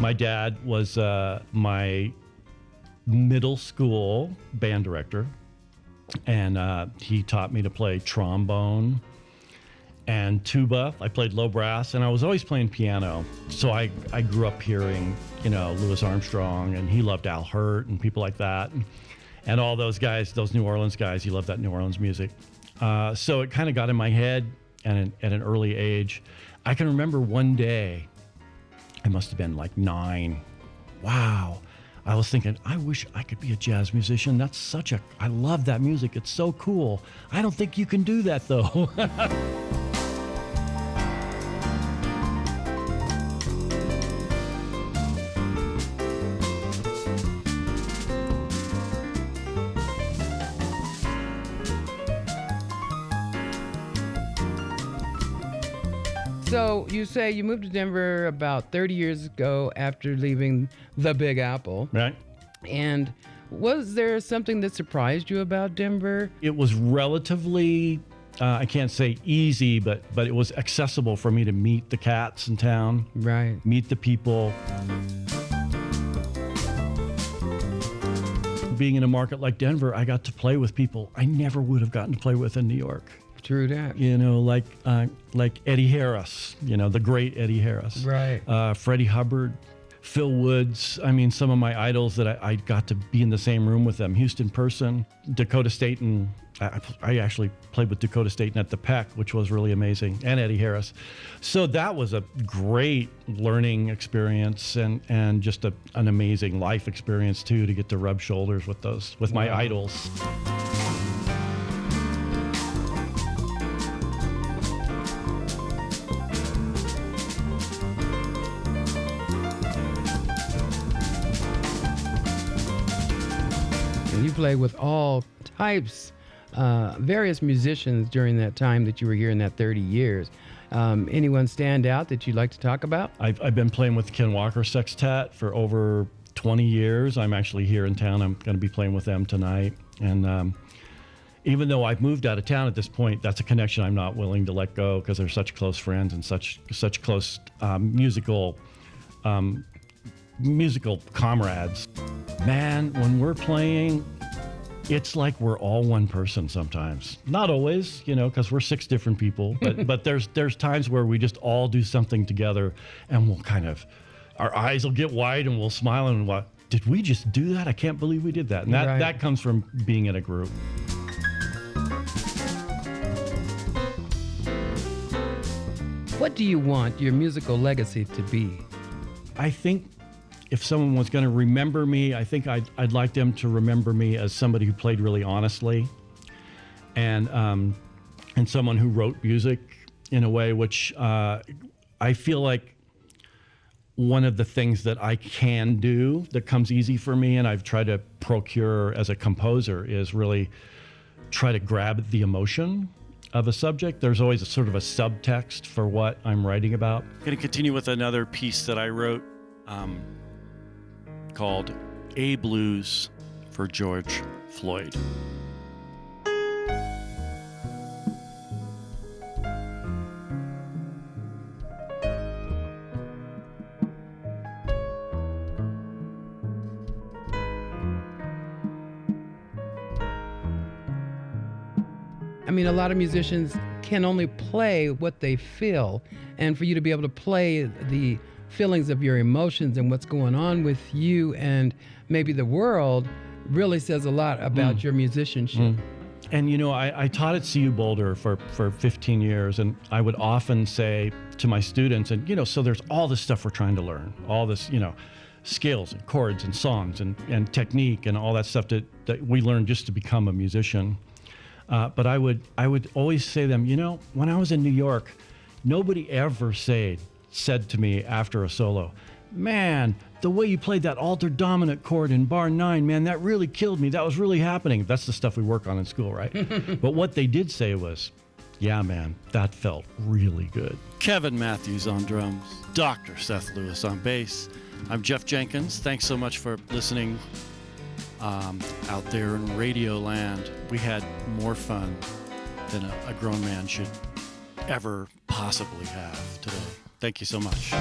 My dad was my middle school band director, and he taught me to play trombone and tuba. I played low brass, and I was always playing piano. So I grew up hearing, Louis Armstrong, and he loved Al Hirt and people like that. And all those guys, those New Orleans guys, he loved that New Orleans music. So it kind of got in my head at an early age. I can remember one day, I must have been like 9. Wow. I was thinking, I wish I could be a jazz musician. I love that music. It's so cool. I don't think you can do that though. So you say you moved to Denver about 30 years ago after leaving the Big Apple. Right. And was there something that surprised you about Denver? It was relatively, I can't say easy, but it was accessible for me to meet the cats in town. Right. Meet the people. Being in a market like Denver, I got to play with people I never would have gotten to play with in New York. True that. Like Eddie Harris, the great Eddie Harris. Right. Freddie Hubbard, Phil Woods. I mean, some of my idols that I got to be in the same room with them. Houston Person, Dakota Staten. I actually played with Dakota Staten at the Peck, which was really amazing, and Eddie Harris. So that was a great learning experience and just an amazing life experience too, to get to rub shoulders with my idols. You played with all types, various musicians during that time that you were here in that 30 years. Anyone stand out that you'd like to talk about? I've been playing with Ken Walker Sextet for over 20 years. I'm actually here in town. I'm going to be playing with them tonight. And even though I've moved out of town at this point, that's a connection I'm not willing to let go, because they're such close friends and such close musical comrades. Man, when we're playing, it's like we're all one person sometimes. Not always, because we're 6 different people, but there's times where we just all do something together, and we'll our eyes will get wide and we'll smile and what, did we just do that? I can't believe we did that. And that comes from being in a group. What do you want your musical legacy to be? I think if someone was going to remember me, I think I'd like them to remember me as somebody who played really honestly, and someone who wrote music in a way which I feel like one of the things that I can do that comes easy for me, and I've tried to procure as a composer, is really try to grab the emotion of a subject. There's always a sort of a subtext for what I'm writing about. I'm going to continue with another piece that I wrote called A Blues for George Floyd. I mean, a lot of musicians can only play what they feel, and for you to be able to play the feelings of your emotions and what's going on with you and maybe the world really says a lot about your musicianship. And I taught at CU Boulder for 15 years, and I would often say to my students, and so there's all this stuff we're trying to learn, all this, scales and chords and songs and technique and all that stuff that we learn just to become a musician. But I would always say to them, when I was in New York, nobody ever said to me after a solo, man, the way you played that altered dominant chord in bar 9, man, that really killed me. That was really happening. That's the stuff we work on in school, right? But what they did say was, yeah, man, that felt really good. Kevin Matthews on drums, Dr. Seth Lewis on bass. I'm Jeff Jenkins. Thanks so much for listening out there in Radio Land. We had more fun than a grown man should ever possibly have today. Thank you so much.